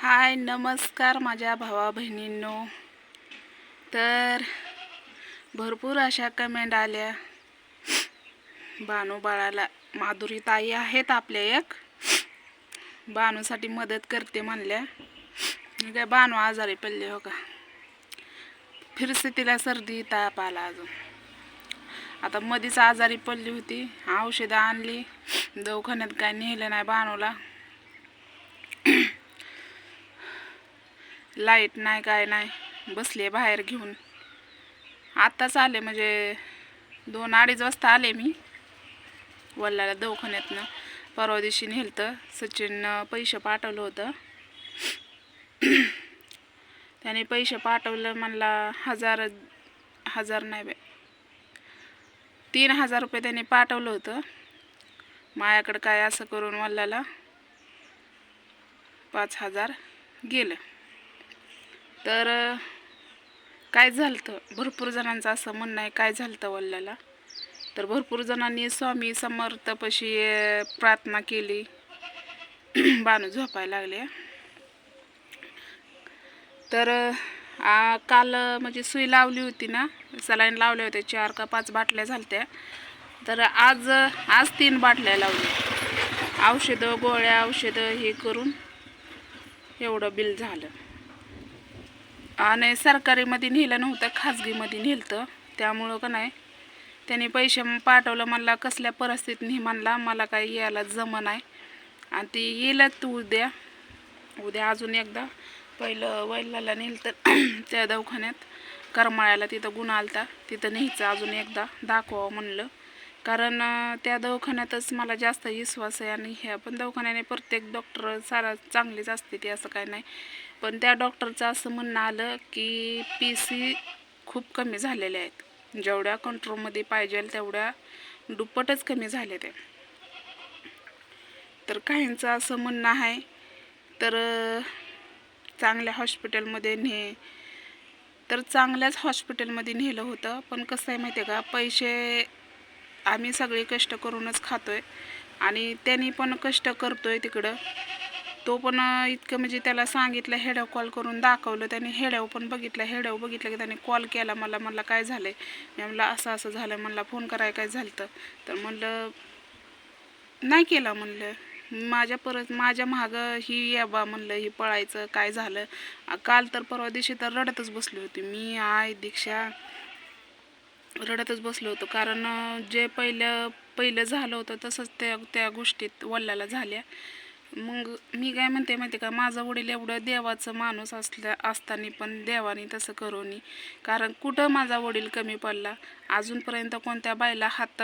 हाय नमस्कार माझ्या भावा बहिणींनो. तर भरपूर अशा कमेंट आल्या. बानू बाळाला माधुरी ताई आहेत आपल्या एक, बानूसाठी मदत करते म्हणल्या. काय बानू आजारी पडले हो का, फिरसे तिला सर्दी ताप आला. अजून आता मधीच आजारी पडली होती, औषधं आणली, दवाखान्यात काय नेलं नाही बानूला. लाईट नाही काय नाही, बसले बाहेर घेऊन. आत्ताच आले, म्हणजे 2-2:30 वाजता आले मी वल्लाला दवाखान्यातनं. परवा दिवशी नेलतं, सचिननं पैसे पाठवलं होतं. त्याने पैसे पाठवलं म्हणला, हजार नाही बाय, 3000 रुपये त्याने पाठवलं होतं माझ्याकडं. काय असं करून वल्लाला 5000 गेलं. तर काय झालं, भरपूर जणांचं असं म्हणणं आहे काय झालं वल्ल्याला. तर भरपूर जणांनी स्वामी समर्थपाशी प्रार्थना केली. बानू झोपायला लागले. तर काल म्हणजे सुई लावली होती ना, सलाईन लावले होते, 4 का 5 बाटल्या झालत्या. तर आज 3 बाटल्या लावल्या. औषधं गोळ्या औषधं हे करून एवढं बिल झालं. आणि सरकारीमध्ये नेलं नव्हतं, खाजगीमध्ये नेलं. त्यामुळं का नाही, त्याने पैसे पाठवलं. म्हणला कसल्या परिस्थितीत नाही म्हणला, मला काही यायला जमं नाही. आणि ती येईलच तू उद्या अजून एकदा. पहिलं वैलाला नेलं तर त्या दवाखान्यात करमाळ्याला, तिथं गुण आलता, तिथं न्यायचं अजून एकदा दाखवावं म्हणलं. कारण त्या दवाखान्यातच मला जास्त विश्वास आहे. आणि ह्या पण दवाखान्याने प्रत्येक डॉक्टर सारा चांगलेच असते ते, असं काय नाही. पण त्या डॉक्टरचं असं म्हणणं आलं की PC खूप कमी झालेले आहेत, जेवढ्या कंट्रोलमध्ये पाहिजे तेवढ्या दुप्पटच कमी झाले ते. तर काहींचं असं म्हणणं आहे तर चांगल्या हॉस्पिटलमध्ये तर चांगल्याच हॉस्पिटलमध्ये नेलं होतं. पण कसं आहे माहिती आहे का, पैसे आम्ही सगळे कष्ट करूनच खातोय, आणि त्यांनी पण कष्ट करतोय तिकडं. तो पण इतकं, म्हणजे त्याला सांगितलं, हेड्याव कॉल करून दाखवलं, त्याने हेड्याव पण बघितलं. हेड्याव बघितलं की त्याने कॉल केला मला काय झालं आहे. मी म्हणलं असं झालं, म्हणला फोन करायला काय झालं. तर म्हणलं नाही केला, म्हणलं माझ्या मागं ही याबा, म्हणलं ही पळायचं काय झालं. काल तर परवा दिवशी तर रडतच बसली होती मी, दीक्षा रडतच बसलो होतो. कारण जे पहिलं झालं होतं तसंच त्या गोष्टीत वल्ल्याला झाल्या. मग मी काय म्हणते माहिती का, माझा वडील एवढं देवाचं माणूस असताना पण देवाने तसं करोनी. कारण कुठं माझा वडील कमी पडला, अजूनपर्यंत कोणत्या बाईला हात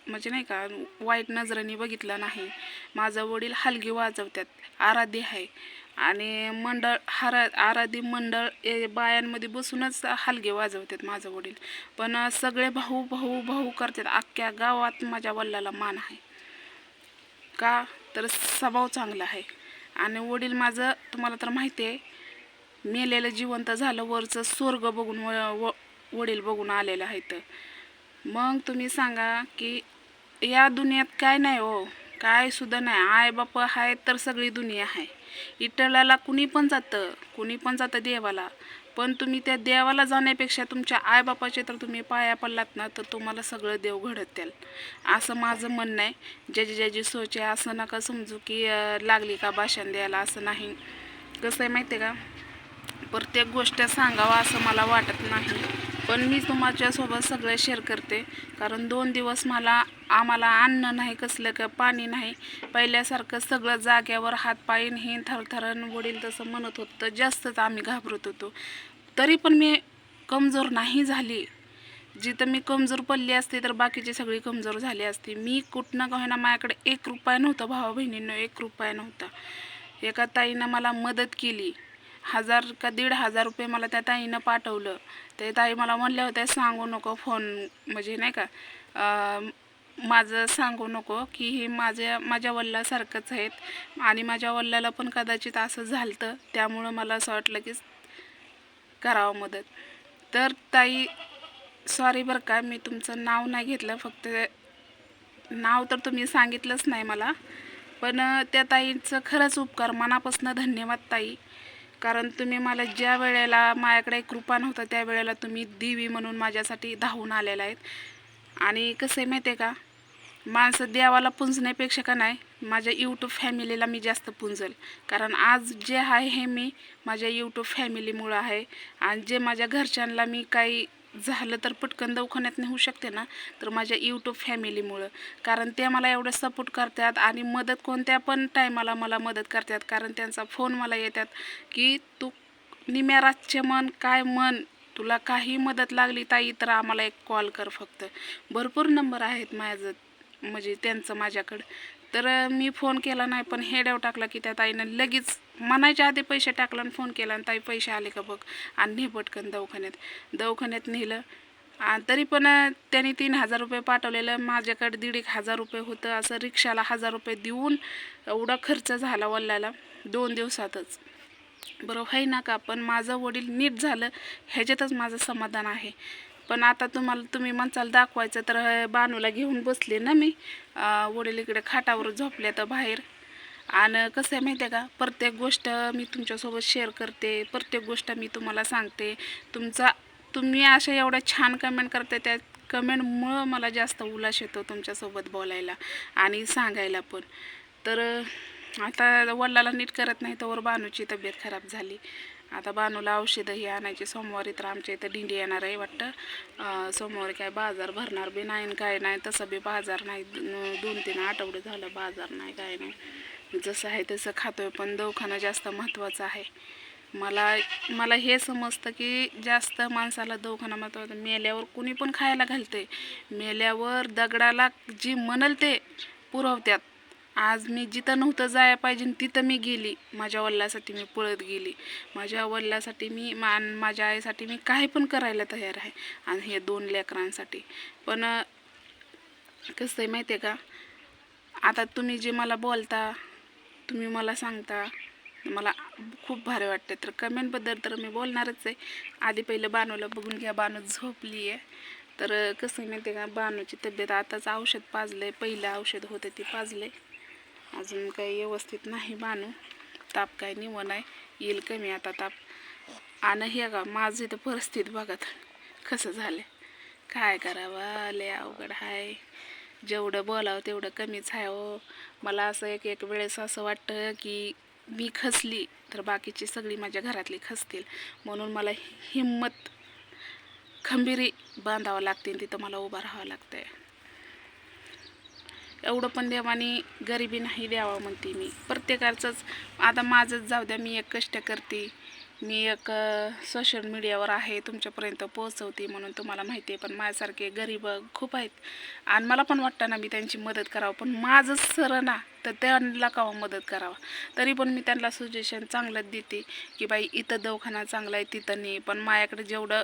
म्हणजे नाही का वाईट नजरेने बघितला नाही. माझा वडील हलगी वाजवतात, आराध्य आहे. आणि आराधी मंडळ बायांमध्ये बसूनच हलगे वाजवतात माझं वडील. पण सगळे भाऊ भाऊ भाऊ करतात. अख्ख्या गावात माझ्या वडिलाला मान आहे. का तर स्वभाव चांगला आहे. आणि वडील माझं तुम्हाला तर माहिती आहे, मेलेलं जिवंत झालं, वरचं स्वर्ग बघून वडील बघून आलेलं आहे. तर मग तुम्ही सांगा की या दुनियात काय नाही हो, काय सुद्धा नाही. आई बाप आहे तर सगळी दुनिया आहे. इटलाला कुणी पण जातं देवाला. पण तुम्ही त्या देवाला जाण्यापेक्षा तुमच्या आईबापाचे तर तुम्ही पाया पडलात ना, तर तुम्हाला सगळं देव घडतील, असं माझं म्हणणं आहे. ज्याची सोच आहे, असं नका समजू की लागली का भाषण द्यायला, असं नाही. कसं आहे माहिती आहे का, प्रत्येक गोष्ट सांगावं असं मला वाटत नाही. पण मी तुमच्यासोबत सगळं शेअर करते. कारण 2 दिवस आम्हाला अन्न नाही, कसलं का पाणी नाही. पहिल्यासारखं सगळं जाग्यावर हातपाय हे थरथरण. वडील तसं म्हणत होतं, जास्तच आम्ही घाबरत होतो. तरी पण मी कमजोर नाही झाली. जिथं मी कमजोर पडली असते तर बाकीचे सगळी कमजोर झाली असते. मी कुठनं का होईना, माझ्याकडे 1 रुपया नव्हता भावा बहिणींनो, 1 रुपया नव्हता. एका ताईनं मला मदत केली, 1000 का 1500 रुपये मला त्या ताईनं पाठवलं. ते ताई मला म्हणल्या होत्या सांगू नको फोन, म्हणजे नाही का माझं सांगू नको की हे माझ्या वडिलांसारखंच आहेत. आणि माझ्या वडिलाला पण कदाचित असं झालं, त्यामुळं मला असं वाटलं की करावं मदत. तर ताई सॉरी बरं का, मी तुमचं नाव नाही घेतलं, फक्त नाव तर तुम्ही सांगितलंच नाही मला. पण त्या ताईंचं खरंच उपकार, मनापासून धन्यवाद ताई. कारण तुम्ही मला ज्या वेळेला माझ्याकडे कृपा नव्हतं त्या वेळेला तुम्ही देवी म्हणून माझ्यासाठी धावून आलेला आहेत. आणि कसं आहे माहिती आहे का, माणसं देवाला पुंजण्यापेक्षा का नाही, माझ्या यूट्यूब फॅमिलीला मी जास्त पुंजल. कारण आज जे आहे हे मी माझ्या यूट्यूब फॅमिलीमुळं आहे. आणि जे माझ्या घरच्यांना मी काही झालं तर पटकन दवाखान्यात नेऊ शकते ना, तर माझ्या यूट्यूब फॅमिलीमुळं. कारण ते मला एवढं सपोर्ट करतात आणि मदत कोणत्या पण टायमाला मला मदत करतात. कारण त्यांचा फोन मला येतात की तू निम्या रातचे मन काय मन, तुला काही मदत लागली ताई तर आम्हाला एक कॉल कर फक्त. भरपूर नंबर आहेत माझं म्हणजे त्यांचं माझ्याकडं. तर मी फोन केला नाही, पण हेड्याव टाकला की त्या ताईनं लगेच म्हणायच्या आधी पैसे टाकला आणि फोन केला आणि ताई पैसे आले का बघ आणि ने पटकन दवाखान्यात नेलं. आणि तरी पण त्यांनी 3,000 रुपये पाठवलेलं, माझ्याकडे 1,500 रुपये होतं. असं रिक्षाला 1,000 रुपये देऊन एवढा खर्च झाला वल्ल्याला 2 दिवसातच. बरोबर आहे ना का, पण माझं वडील नीट झालं ह्याच्यातच माझं समाधान आहे. पण आता तुम्ही म्हणसाल दाखवायचं तर बानूला घेऊन बसले ना मी, वडील इकडे खाटावर झोपले तर बाहेर. आणि कसं आहे माहिती आहे का, प्रत्येक गोष्ट मी तुमच्यासोबत शेअर करते, प्रत्येक गोष्ट मी तुम्हाला सांगते. तुम्ही अशा एवढ्या छान कमेंट करते, त्या कमेंटमुळं मला जास्त उल्हास येतो तुमच्यासोबत बोलायला आणि सांगायला पण. तर आता वडिलाला नीट करत नाही तर बानूची तब्येत खराब झाली. आता बानूला औषधंही आणायची. सोमवारी तर आमच्या इथं दिंडी येणार आहे वाटतं. सोमवारी काय बाजार भरणार बी नाही आणि काय नाही, तसं बी बाजार नाही. 2-3 आठवडे झालं बाजार नाही काय नाही, जसं आहे तसं खातोय. पण दवाखाना जास्त महत्त्वाचं आहे. मला हे समजतं की जास्त माणसाला दवाखाना महत्त्वाचा. मेल्यावर कुणी पण खायला घालते, मेल्यावर दगडाला जी म्हणल ते पुरवत्यात. आज मी जिथं नव्हतं जायला पाहिजे तिथं मी गेली, माझ्या वडिलासाठी मी पळत गेली. माझ्या वडिलासाठी मी माझ्या आईसाठी मी काही पण करायला तयार आहे आणि हे 2 लेकरांसाठी. पण कसं आहे माहिती आहे का, आता तुम्ही जे मला बोलता, तुम्ही मला सांगता, मला खूप भारी वाटते. तर कमेंटबद्दल तर मी बोलणारच आहे. आधी पहिलं बानूला बघून घ्या, बानू झोपली आहे. तर कसं आहे माहिती आहे का, बानूची तब्येत आताच औषध पाजलं आहे, पहिलं औषध होतं ते पाजलं आहे. अजून काही व्यवस्थित नाही बानू, ताप काय निवण आहे, येईल कमी आता ताप. आणि हे का माझं इथं परिस्थिती बघत कसं झालं, काय करावं, लय अवघड आहे. जेवढं बोलावं तेवढं कमीच आहे हो. मला असं एक वेळेस असं वाटतं की मी खचली तर बाकीची सगळी माझ्या घरातली खचतील, म्हणून मला हिम्मत खंबीरी बांधावं लागते, तिथं मला उभं राहावं लागतंय. एवढं पण देवानी गरिबी नाही द्यावं म्हणते मी. प्रत्येकाचंच आता माझंच जाऊ द्या, मी एक कष्ट करते, मी एक सोशल मीडियावर आहे, तुमच्यापर्यंत पोहोचवते म्हणून तुम्हाला माहिती आहे. पण माझ्यासारखे गरीब खूप आहेत आणि मला पण वाटतं ना मी त्यांची मदत करावं, पण माझंच सर ना तर त्यांना का मदत करावं. तरी पण मी त्यांना सजेशन चांगलं देते की बाई इथं दवाखाना चांगला आहे तिथं नाही. पण माझ्याकडे जेवढं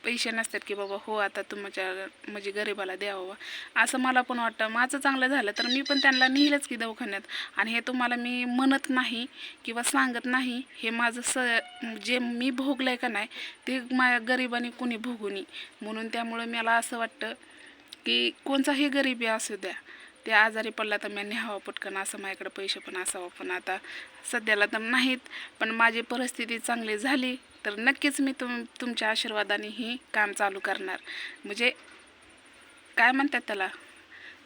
पैसे नसतात की बाबा हो आता तुमच्या म्हणजे गरिबाला द्यावं, असं मला पण वाटतं. माझं चांगलं झालं तर मी पण त्यांना नेलंच की दवाखान्यात. आणि हे तुम्हाला मी म्हणत नाही किंवा सांगत नाही, हे माझं जे मी भोगलं आहे का नाही ते माझ्या गरिबाने कुणी भोगू नये. म्हणून त्यामुळं मला असं वाटतं की कोणताही गरिबी असू द्या, ते आजारी पडला तर मी न्यावं पटकन, असं माझ्याकडे पैसे पण असावं. पण आता सध्याला तर नाहीत, पण माझी परिस्थिती चांगली झाली तर नक्कीच मी तुमच्या आशीर्वादाने ही काम चालू करणार. म्हणजे काय म्हणतात त्याला,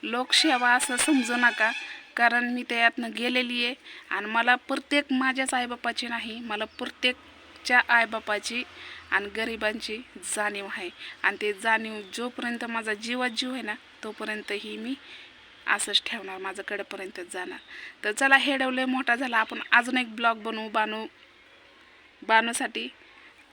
लोकसेवा असं समजू नका, कारण मी त्यातनं गेलेली आहे. आणि मला प्रत्येक माझ्याच आईबापाची नाही, मला प्रत्येकच्या आईबापाची आणि गरिबांची जाणीव आहे. आणि ते जाणीव जोपर्यंत माझा जीवात जीव आहे ना तोपर्यंतही मी असंच ठेवणार, माझं कडेपर्यंतच जाणार. तर चला, हेडवले मोठा झाला, आपण अजून एक ब्लॉग बनवू बानूसाठी.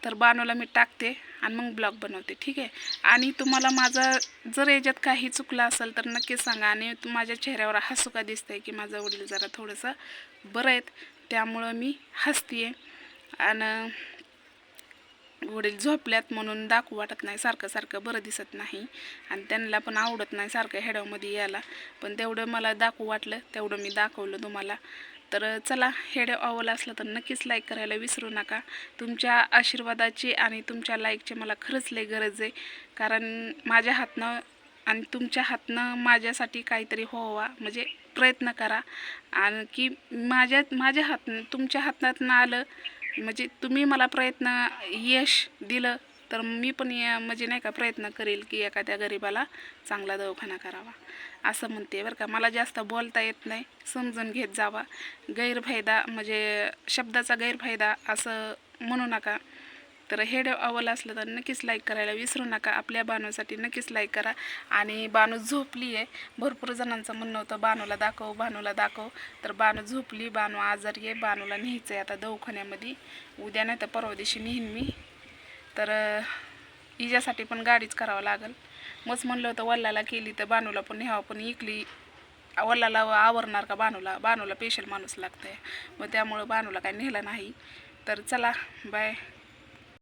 तर बानूला मी टाकते आणि मग ब्लॉग बनवते, ठीक आहे. आणि तुम्हाला माझं जर याच्यात काही चुकलं असेल तर नक्कीच सांगा. आणि माझ्या चेहऱ्यावर हसू का दिसतंय की माझं वडील जरा थोडंसं बरं आहेत, त्यामुळं मी हसते आहे. आणि वडील झोपल्यात म्हणून दाखवू वाटत नाही, सारखं बरं दिसत नाही. आणि त्यांना पण आवडत नाही सारखं हेड्यामध्ये यायला, पण तेवढं मला दाखवू वाटलं तेवढं मी दाखवलं तुम्हाला. तर चला, हेड्या आवडला असलं तर नक्कीच लाईक करायला विसरू नका. तुमच्या आशीर्वादाची आणि तुमच्या लाईकची मला खरंच लई गरज आहे. कारण माझ्या हातनं आणि तुमच्या हातनं माझ्यासाठी काहीतरी व्हावा, म्हणजे प्रयत्न करा. आणि की माझ्या तुमच्या हातातनं आलं म्हणजे तुम्ही मला यश दिलं तर मी पण म्हणजे नाही का प्रयत्न करेल की एखाद्या गरिबाला चांगला दवाखाना करावा असं म्हणते बरं का. मला जास्त बोलता येत नाही, समजून घेत जावा. गैरफायदा म्हणजे शब्दाचा गैरफायदा असं म्हणू नका. तर हे आवडलं असलं तर नक्कीच लाईक करायला विसरू नका. आपल्या बानूसाठी नक्कीच लाईक करा. आणि बानू झोपली आहे. भरपूर जणांचं म्हणणं होतं बानूला दाखव. तर बानू झोपली, बानू आजारी आहे, बानूला न्यायचं आहे आता दवाखान्यामध्ये. उद्या नाही तर परवा दिवशी नेईन मी. तर हिच्यासाठी पण गाडीच करावं लागेल. मग म्हणलं होतं वल्लाला केली तर बानूला पण न्यावं, पण इकली वल्लाला आवरणार का बानूला स्पेशल माणूस लागतं आहे. मग त्यामुळं बानूला काय नेलं नाही. तर चला बाय.